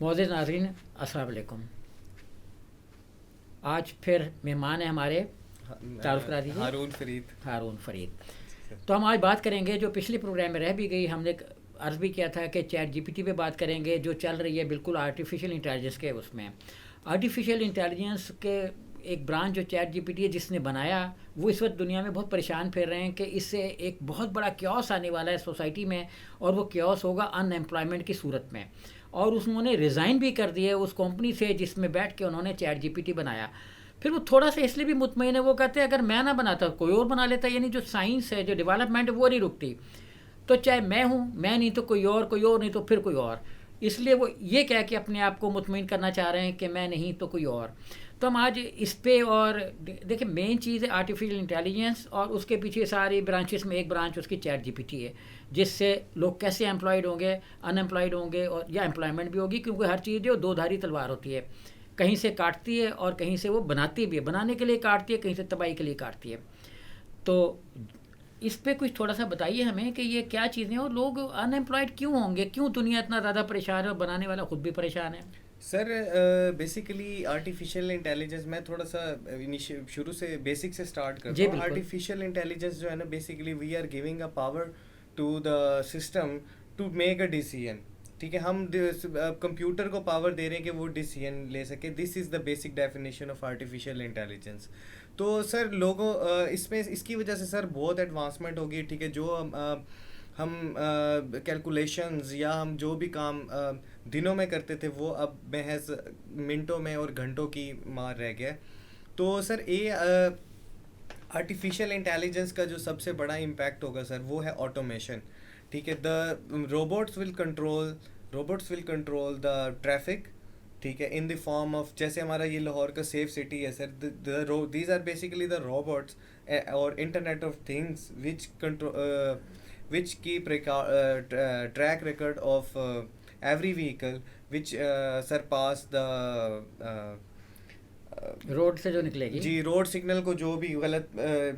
मोअज़्ज़िज़ नाज़रीन, अस्सलाम वालेकुम। आज फिर मेहमान हैं हमारे, तारुफ करा दीजिए। हारून फ़रीद। तो हम आज बात करेंगे जो पिछले प्रोग्राम में रह भी गई, हमने अर्ज़ भी किया था कि चैट जीपीटी पे बात करेंगे, जो चल रही है बिल्कुल आर्टिफिशियल इंटेलिजेंस के उसमें। आर्टिफिशियल इंटेलिजेंस के एक ब्रांच जो चैट जीपीटी है जिसने बनाया, वो इस वक्त दुनिया में बहुत परेशान फिर रहे हैं कि इससे एक बहुत बड़ा क्योस आने वाला है सोसाइटी में, और वो क्योस होगा अनएम्प्लॉयमेंट की सूरत में। और उन्होंने रिज़ाइन भी कर दिया उस कंपनी से जिसमें बैठ के उन्होंने चैट जीपीटी बनाया। फिर वो थोड़ा सा इसलिए भी मुतमईन है, वो कहते हैं अगर मैं ना बनाता कोई और बना लेता, यानी जो साइंस है, जो डेवलपमेंट है, वो नहीं रुकती। तो चाहे मैं हूँ, मैं नहीं तो कोई और नहीं तो फिर कोई और। इसलिए वो ये कह के अपने आप को मुतमईन करना चाह रहे हैं कि मैं नहीं तो कोई और। तो हम आज इस पे, और देखिए मेन चीज़ है आर्टिफिशियल इंटेलिजेंस, और उसके पीछे सारी ब्रांचेस में एक ब्रांच उसकी चैट जीपीटी है, जिससे लोग कैसे एम्प्लॉयड होंगे, अनएम्प्लॉयड होंगे, और या एम्प्लॉयमेंट भी होगी, क्योंकि हर चीज़ जो दो धारी तलवार होती है, कहीं से काटती है और कहीं से वो बनाती भी है, बनाने के लिए काटती है, कहीं से तबाही के लिए काटती है। तो इस पे कुछ थोड़ा सा बताइए हमें कि ये क्या चीज़ें हैं और लोग अनएम्प्लॉयड क्यों होंगे, क्यों दुनिया इतना ज़्यादा परेशान है और बनाने वाला खुद भी परेशान है। सर बेसिकली आर्टिफिशियल इंटेलिजेंस, मैं थोड़ा सा शुरू से बेसिक से स्टार्ट करता जी हूँ। बिल्कुल। आर्टिफिशियल इंटेलिजेंस जो है ना, basically we are giving a power to the system to make a decision. ठीक है, हम कंप्यूटर को पावर दे रहे हैं कि वो डिसीजन ले सके। This is the basic definition of artificial intelligence. तो सर लोगों इसमें इसकी वजह से सर बहुत एडवांसमेंट होगी। ठीक है, जो हम कैलकुलेशंस या हम जो भी काम दिनों में करते थे, वो अब महज मिनटों में और घंटों की मार रह गया। तो सर ये आर्टिफिशियल इंटेलिजेंस का जो सबसे बड़ा इम्पैक्ट होगा सर, वो है ऑटोमेशन। ठीक है, the robots will control the traffic. ठीक है, इन द फॉर्म ऑफ, जैसे हमारा ये लाहौर का सेफ सिटी है sir, these are basically the robots और internet of things which control which keep track record of every vehicle which surpass the road से जो निकलेगी। जी, रोड सिग्नल को जो भी गलत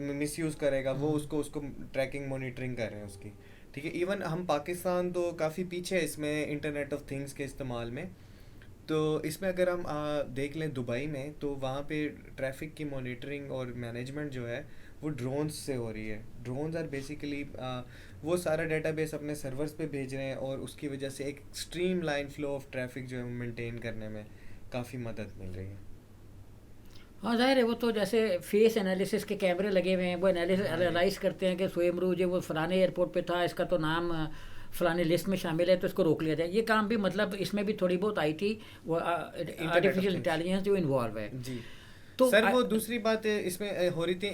मिसयूज़ करेगा, वो उसको उसको ट्रैकिंग मॉनिटरिंग कर रहे हैं उसकी। ठीक है, इवन हम पाकिस्तान तो काफ़ी पीछे है इसमें इंटरनेट ऑफ थिंग्स के इस्तेमाल में। तो इसमें अगर हम देख लें दुबई में, तो वहाँ पे ट्रैफिक की मॉनिटरिंग और मैनेजमेंट जो है वो ड्रोन्स से हो रही है। ड्रोन्स आर बेसिकली वो सारा डेटाबेस अपने सर्वर्स पे भेज रहे हैं, और उसकी वजह से एक stream line flow of traffic जो है वो मेंटेन करने में काफ़ी मदद मिल रही है। हाँ जाहिर है, वो तो जैसे फेस एनालिसिस के कैमरे लगे हुए हैं, वो हाँ जी। एनालाइज करते हैं कि सोएमरू जो वो फलाने एयरपोर्ट पे था, इसका तो नाम फलाने लिस्ट में शामिल है, तो इसको रोक लिया जाए। ये काम भी मतलब इसमें भी थोड़ी बहुत आईटी, वो internet of artificial things. Intelligence जो इन्वॉल्व है। जी तो सर, वो दूसरी बात इसमें हो रही थी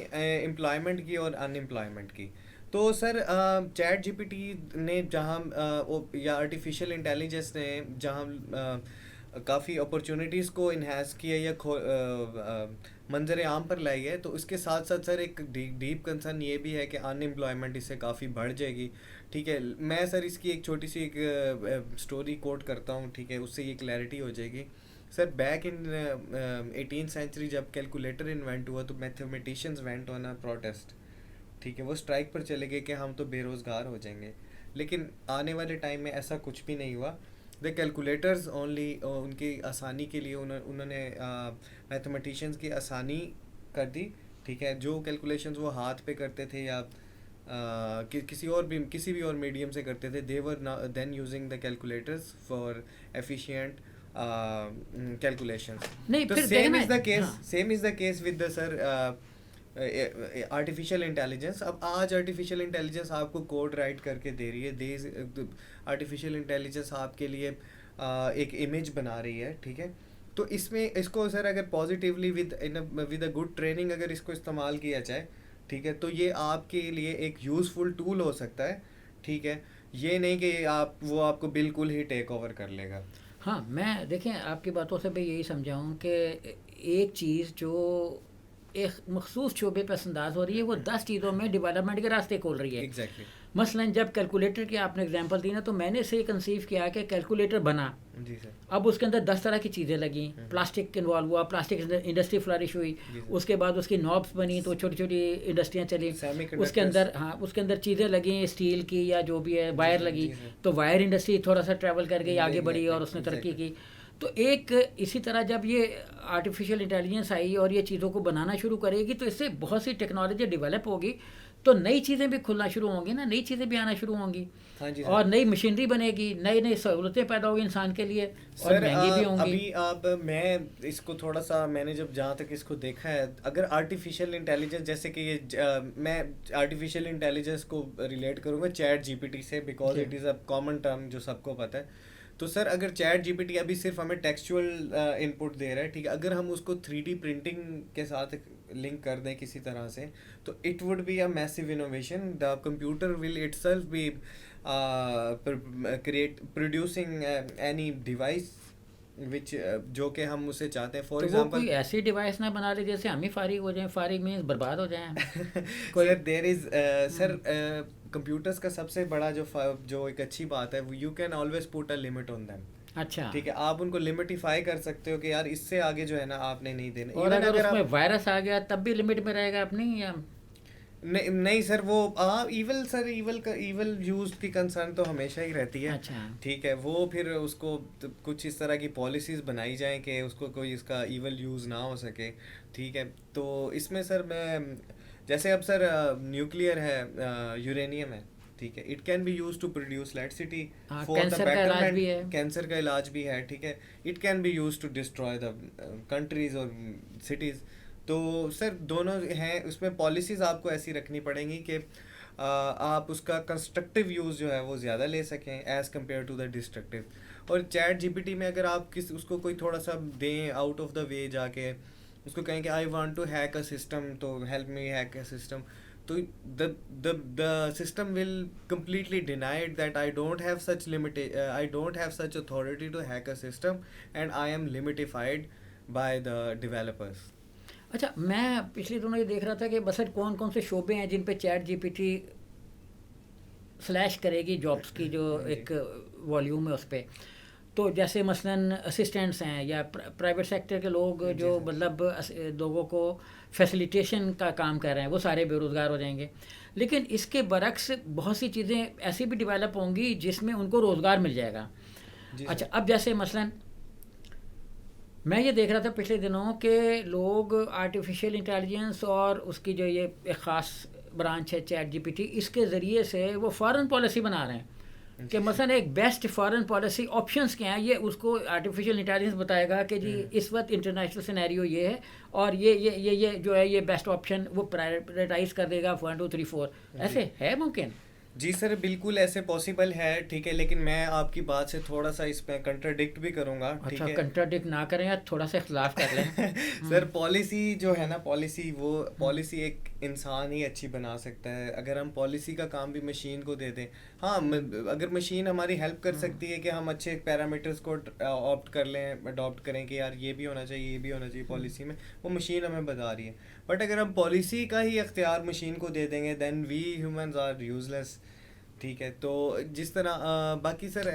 एम्प्लॉयमेंट की और अनएम्प्लॉयमेंट की। तो सर चैट जीपीटी ने जहाँ या आर्टिफिशियल इंटेलिजेंस ने जहाँ काफ़ी अपॉर्चुनिटीज़ को इन्हेंस किया या मंजर आम पर लाई है, तो उसके साथ साथ सर एक डीप कंसर्न ये भी है कि अनएम्प्लॉयमेंट इससे काफ़ी बढ़ जाएगी। ठीक है, मैं सर इसकी एक छोटी सी एक स्टोरी कोट करता हूँ। ठीक है, उससे ये क्लैरिटी हो जाएगी। Sir back in 18th century जब कैलकुलेटर इन्वेंट हुआ, तो mathematicians went on a protest. ठीक है, वो स्ट्राइक पर चले गए कि हम तो बेरोज़गार हो जाएंगे। लेकिन आने वाले टाइम में ऐसा कुछ भी नहीं हुआ। द कैलकुलेटर्स ओनली उनकी आसानी के लिए उन्होंने मैथमेटिशियंस की आसानी कर दी। ठीक है, जो कैलकुलेशंस वो हाथ पे करते थे या किसी भी और मीडियम से करते थे, they were then using the calculators for efficient calculations. नहीं, तो फिर देखना same is the case with the sir artificial intelligence. अब आज आर्टिफिशियल इंटेलिजेंस आपको कोड राइट करके दे रही है। दे आर्टिफिशियल इंटेलिजेंस आपके लिए एक इमेज बना रही है। ठीक है, तो इसमें इसको सर अगर positively with a good training अगर इसको इस्तेमाल किया जाए, ठीक है, तो ये आपके लिए एक यूज़फुल टूल हो सकता है। ठीक है, ये नहीं कि वो आपको बिल्कुल ही टेक ओवर कर लेगा। हाँ, मैं देखें आपकी बातों से भी यही समझा हूँ कि एक चीज़ जो एक मखसूस शोबे पर अंदाज हो रही है, वो 10 चीज़ों में डेवलपमेंट के रास्ते खोल रही है। एग्जैक्टली। मसलन जब कैलकुलेटर की आपने एग्जांपल दी ना, तो मैंने इसे कंसीव किया कि कैलकुलेटर बना, जी सर, अब उसके अंदर 10 तरह की चीज़ें लगी, प्लास्टिक इन्वॉल्व हुआ, प्लास्टिक इंडस्ट्री फ्लरिश हुई, उसके बाद उसकी नॉब्स बनी तो छोटी छोटी इंडस्ट्रियाँ चली, उसके अंदर हाँ उसके अंदर चीज़ें लगी स्टील की या जो भी है, वायर लगी, तो वायर इंडस्ट्री थोड़ा सा ट्रैवल कर गई, आगे बढ़ी और उसने तरक्की की। तो एक इसी तरह जब ये आर्टिफिशियल इंटेलिजेंस आई और ये चीज़ों को बनाना शुरू करेगी, तो इससे बहुत सी टेक्नोलॉजी डेवलप होगी, तो नई चीज़ें भी खुलना शुरू होंगी ना, नई चीज़ें भी आना शुरू होंगी। हाँ जी और नई मशीनरी बनेगी, नई नई सहूलतें पैदा होगी इंसान के लिए और महंगी भी होंगी। अभी आप मैं इसको थोड़ा सा मैंने जब जहाँ तक इसको देखा है, अगर आर्टिफिशियल इंटेलिजेंस जैसे कि ये मैं आर्टिफिशियल इंटेलिजेंस को रिलेट करूँगा चैट जीपीटी से, because it is a common term जो सबको पता है। तो सर अगर चैट जीपीटी अभी सिर्फ हमें टेक्सचुअल इनपुट दे रहा है, ठीक है, अगर हम उसको 3D प्रिंटिंग के साथ लिंक कर दें किसी तरह से, तो it would be a massive innovation. The computer will itself be producing any device which जो कि हम उसे चाहते हैं। फॉर तो एग्जांपल वो कोई ऐसी डिवाइस ना बना ले जैसे हम ही फारिग हो जाएं, फारिग मीन्स बर्बाद हो जाएं sir there is sir computers का सबसे बड़ा जो एक अच्छी बात है, you can always put a limit on them. अच्छा, ठीक है, आप उनको लिमिटिफाई कर सकते हो कि यार इससे आगे जो है ना आपने नहीं देना। और Even अगर उसमें आप वायरस आ गया तब भी लिमिट में रहेगा अपनी, या नहीं नहीं सर, वो इवल सर इवल यूज की कंसर्न तो हमेशा ही रहती है। अच्छा ठीक है, वो फिर उसको कुछ इस तरह की पॉलिसीज बनाई जाएं कि उसको कोई इसका इवल यूज ना हो सके। ठीक है, तो इसमें सर मैं जैसे अब सर न्यूक्लियर है, यूरेनियम है, ठीक है, it can be use to produce electricity हाँ, फॉर द कैंसर का इलाज भी है। बेटरमेंट, कैंसर का इलाज भी है। ठीक है, it can be use to destroy the countries और सिटीज। तो सर दोनों हैं, उसमें पॉलिसीज़ आपको ऐसी रखनी पड़ेंगी कि आप उसका कंस्ट्रक्टिव यूज़ जो है वो ज़्यादा ले सकें as compare to the destructive. और चैट जीपीटी में अगर आप उसको कोई थोड़ा सा दें आउट ऑफ द वे, जाके उसको कहें कि I want to hack a system, तो help me hack a system, तो the system will completely deny it that I don't have such authority to hack a system and I am limitified by the developers. अच्छा, मैं पिछले दिनों ये देख रहा था कि बसर कौन कौन से शोबे हैं जिन पे चैट जीपीटी स्लैश करेगी जॉब्स की जो एक वॉल्यूम है उस पर। तो जैसे मसलन असिस्टेंट्स हैं या प्राइवेट सेक्टर के लोग जो मतलब लोगों को फैसिलिटेशन का काम कर रहे हैं, वो सारे बेरोज़गार हो जाएंगे। लेकिन इसके बरक्स बहुत सी चीज़ें ऐसी भी डेवलप होंगी जिसमें उनको रोज़गार मिल जाएगा। अच्छा, अब जैसे मसलन मैं ये देख रहा था पिछले दिनों के लोग आर्टिफिशियल इंटेलिजेंस और उसकी जो ये एक ख़ास ब्रांच है चैट जीपीटी, इसके ज़रिए से वो फॉरेन पॉलिसी बना रहे हैं कि मसलन एक बेस्ट फॉरेन पॉलिसी ऑप्शंस क्या हैं, ये उसको आर्टिफिशियल इंटेलिजेंस बताएगा कि जी इस वक्त इंटरनेशनल सिनेरियो ये है और ये जो है ये बेस्ट ऑप्शन वो प्रायोरिटाइज कर देगा 1 2 3 4। ऐसे है मुमकिन? जी सर, बिल्कुल ऐसे पॉसिबल है। ठीक है, लेकिन मैं आपकी बात से थोड़ा सा इसमें कंट्राडिक्ट भी करूंगा। ठीक अच्छा, है, कंट्राडिक्ट ना करें या थोड़ा सा इख्तिलाफ कर लें। सर पॉलिसी जो है ना, पॉलिसी एक इंसान ही अच्छी बना सकता है। अगर हम पॉलिसी का काम भी मशीन को दे दें, हाँ, अगर मशीन हमारी हेल्प कर सकती है कि हम अच्छे पैरामीटर्स को ऑप्ट कर लें, अडॉप्ट करें कि यार ये भी होना चाहिए, ये भी होना चाहिए पॉलिसी में, वो मशीन हमें बता रही है। बट अगर हम पॉलिसी का ही अख्तियार मशीन को दे देंगे, then we humans are useless. ठीक है, तो जिस तरह बाकी सर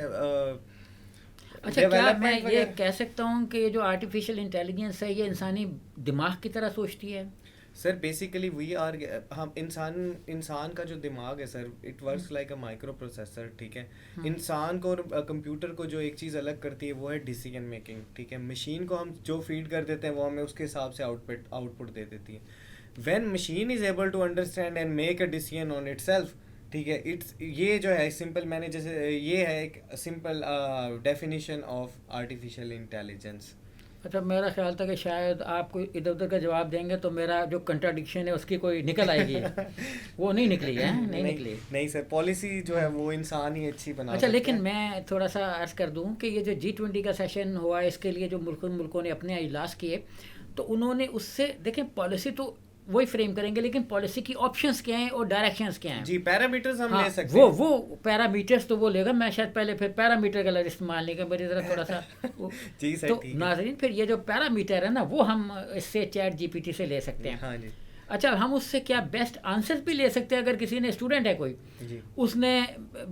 अच्छा, क्या मैं ये कह सकता हूँ कि ये जो आर्टिफिशियल इंटेलिजेंस है ये इंसानी दिमाग की तरह सोचती है? सर बेसिकली हम इंसान का जो दिमाग है sir, it works like a micro processor. ठीक है, इंसान को और कंप्यूटर को जो एक चीज़ अलग करती है वो है डिसीजन मेकिंग। ठीक है, मशीन को हम जो फीड कर देते हैं वो हमें उसके हिसाब से आउटपुट दे देती है। When machine is able to understand and make a decision on itself, ठीक है, ये जो है सिंपल, मैंने जैसे ये है एक simple definition of artificial intelligence. अच्छा, मेरा ख्याल था कि शायद आप कोई इधर उधर का जवाब देंगे तो मेरा जो कंट्राडिक्शन है उसकी कोई निकल आएगी। वो नहीं निकली है, नहीं निकली। नहीं सर, पॉलिसी जो है वो इंसान ही अच्छी बना। अच्छा, लेकिन मैं थोड़ा सा अर्ज कर दूं कि ये जो G20 का सेशन हुआ, इसके लिए जो मुल्कों ने अपने इजलास किए, तो उन्होंने उससे देखें पॉलिसी तो वही फ्रेम करेंगे, लेकिन पॉलिसी की ऑप्शंस क्या हैं और डायरेक्शंस क्या हैं। जी, पैरामीटर्स हम ले सकते हैं। वो पैरामीटर्स तो वो लेगा, मैं शायद पहले फिर पैरामीटर का लफ्ज़ इस्तेमाल नहीं कर, मेरी तरह थोड़ा सा जी सर, तो नाज़रीन फिर ये जो पैरामीटर है ना वो हम इससे चैट जीपीटी से ले सकते हैं। हाँ जी। अच्छा, हम उससे क्या बेस्ट आंसर्स भी ले सकते हैं? अगर किसी ने स्टूडेंट है कोई, जी उसने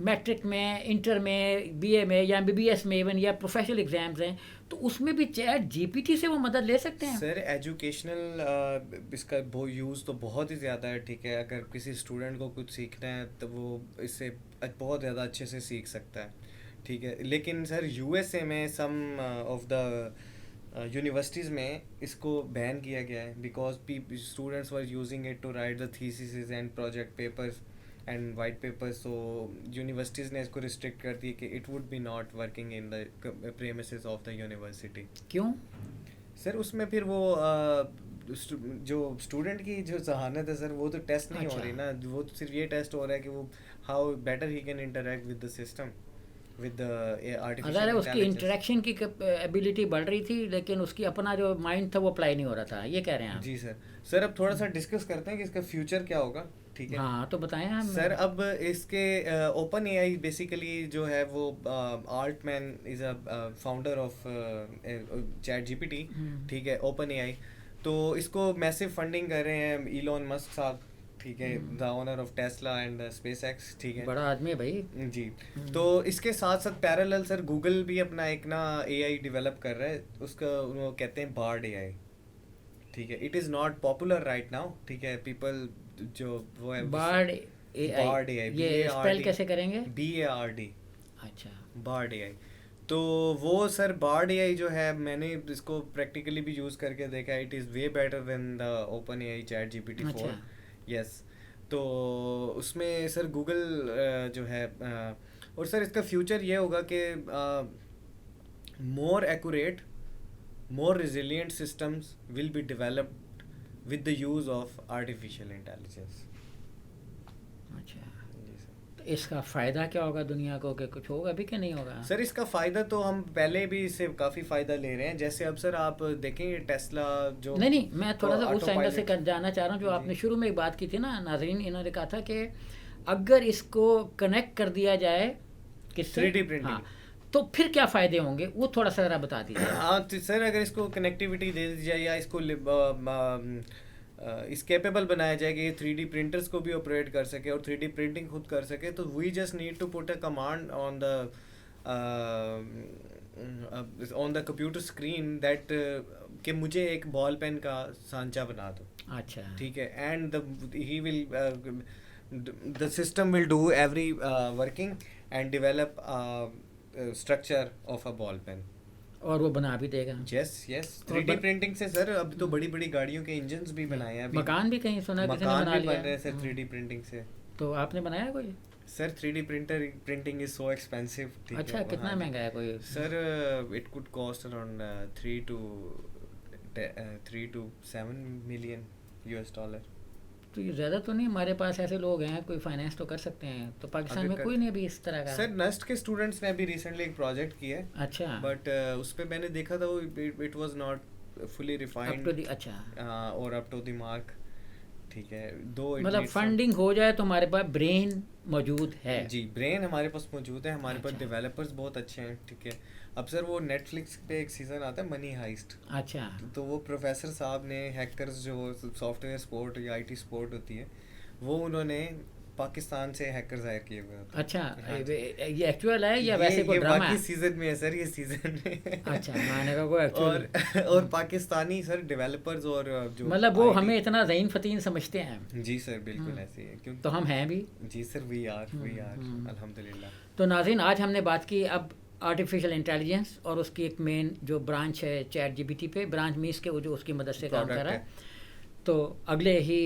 मैट्रिक में, इंटर में, बीए में या एमबीबीएस में इवन, या प्रोफेशनल एग्जाम्स हैं, तो उसमें भी चैट जीपीटी से वो मदद ले सकते हैं? सर एजुकेशनल इसका यूज़ तो बहुत ही ज़्यादा है, ठीक है। अगर किसी स्टूडेंट को कुछ सीखना है तो वो इससे बहुत ज़्यादा अच्छे से सीख सकता है, ठीक है। लेकिन सर यूएसए में सम ऑफ द यूनिवर्सिटीज़ में इसको बैन किया गया है because students were using it to write the thesis and project papers and white papers. तो यूनिवर्सिटीज़ ने इसको रिस्ट्रिक्ट कर दी कि it would be not working in the premises of the university. क्यों? सर उसमें फिर वो जो स्टूडेंट की जो जहानत है सर, वो तो टेस्ट नहीं हो अच्छा। रही ना, वो तो सिर्फ ये टेस्ट हो रहा है कि वो how better he can interact with the system, with the अगर आर्टिफिशियल उसकी इंटेलिजेंस। इंटरेक्शन की एबिलिटी बढ़ रही थी, लेकिन उसकी अपना जो माइंड था वो अप्लाई नहीं हो रहा था, ये कह रहे हैं आप? जी सर। सर अब थोड़ा सा डिस्कस करते हैं कि इसका फ्यूचर क्या होगा, ठीक है। हाँ, तो बताएं हम। सर अब इसके ओपन एआई बेसिकली जो है वो Altman is a founder of chat GPT, ठीक है, ओपन एआई। तो इसको मैसिव फंडिंग कर रहे हैं इलॉन मस्क साहब, ठीक है, the owner of Tesla and space x, ठीक है। बड़ा आदमी है भाई। जी। तो इसके साथ साथ पैरेलल सर गूगल भी अपना एक ना एआई डेवलप कर रहा है, उसका वो कहते हैं बार्ड एआई, ठीक है। It is not popular right now, ठीक है। पीपल जो वो है बार्ड बार्ड एआई, एआई, ये स्पेल कैसे करेंगे? BARD, अच्छा। Bard AI. तो वो सर बार्ड एआई जो है, मैंने इसको प्रैक्टिकली भी यूज़ करके देखा, it is way better than the open AI chat GPT 4। अच्छा। यस। तो उसमें सर गूगल जो है और सर इसका फ्यूचर ये होगा कि more accurate, more resilient systems will be developed with the use of artificial intelligence. अच्छा, जी सर। तो इसका फ़ायदा क्या होगा दुनिया को, कि कुछ होगा भी कि नहीं होगा? सर इसका फ़ायदा तो हम पहले भी इससे काफ़ी फ़ायदा ले रहे हैं। जैसे अब सर आप देखेंगे टेस्ला जो नहीं नहीं, मैं थोड़ा सा उस एंगल से ऑटोपायलट। जाना चाह रहा हूँ जो जी आपने शुरू में एक बात की थी ना नाजरीन, इन्होंने कहा था कि अगर इसको कनेक्ट कर दिया जाए किससे, 3D प्रिंटिंग। हाँ, तो फिर क्या फ़ायदे होंगे, वो थोड़ा सा ज़रा बता दीजिए। हाँ तो सर अगर इसको कनेक्टिविटी दे दी जाए या इसको इस कैपेबल बनाया जाए कि ये 3D प्रिंटर्स को भी ऑपरेट कर सके और 3D प्रिंटिंग खुद कर सके, तो we just need to put a command on the computer screen that कि मुझे एक बॉल पेन का सांचा बना दो, अच्छा। ठीक है। And he will the system will do every working and develop structure of a ball pen. और वो बना भी देगा? Yes yes. और 3D प्रिंटिंग से सर अब तो बड़ी बड़ी गाड़ियों के इंजन्स भी बनाए हैं अभी। मकान भी कहीं सुना किसी ने मकान बना भी लिया बन रहे हैं सर है? 3D प्रिंटिंग से। तो आपने बनाया कोई? Sir 3D printing is so expensive, ठीक है। अच्छा, कितना महंगा है कोई? Sir it could cost around 3 to 7 million $। तो ये ज़्यादा तो नहीं, हमारे पास ऐसे लोग हैं, कोई फाइनेंस तो कर सकते हैं, तो पाकिस्तान में कोई नहीं अभी इस तरह का? सर नस्ट के स्टूडेंट्स ने अभी रिसेंटली एक प्रोजेक्ट किया है, अच्छा। बट उस पे मैंने देखा था वो it was not fully refined अच्छा, और अप टू द मार्क, ठीक है। दो मतलब फंडिंग हो जाए तो हमारे पास ब्रेन मौजूद है? जी, ब्रेन हमारे पास मौजूद है, हमारे पास अच्छा। डेवलपर्स बहुत अच्छे हैं, ठीक है। अब सर वो नेटफ्लिक्स पे एक सीज़न आता है मनी हाइस्ट, अच्छा। तो वो प्रोफेसर साहब ने हैकर्स जो सॉफ्टवेयर सपोर्ट या आईटी सपोर्ट होती है, वो उन्होंने पाकिस्तान से हैकर्स हायर किए हुए होते हैं। अच्छा, हाँ जी। ये एक्चुअल है या वैसे कोई ड्रामा बाकी है? सीजन में है सर, ये सीजन में। अच्छा, मैंने कहा कोई एक्चुअल। और पाकिस्तानी सर डेवलपर्स और जो मतलब वो IT हमें इतना ज़हीन फतीन समझते हैं? जी सर बिल्कुल ऐसे ही है, क्योंकि तो हम हैं भी। जी सर वी आर अल्हम्दुलिल्लाह। तो नाज़रीन, आज हमने बात की अब आर्टिफिशियल इंटेलिजेंस और उसकी एक मेन जो ब्रांच है चैट जीपीटी पे, ब्रांच मीन्स के वो जो उसकी मदद से काम कर रहा है। तो अगले ही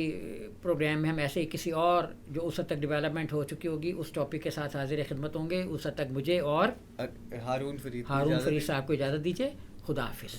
प्रोग्राम में हम ऐसे ही किसी और जो उस हद तक डेवलपमेंट हो चुकी होगी उस टॉपिक के साथ हाजिर खिदमत होंगे। उस हद तक मुझे और हारून फरीद साहब को इजाज़त दीजिए। खुदा हाफिज़।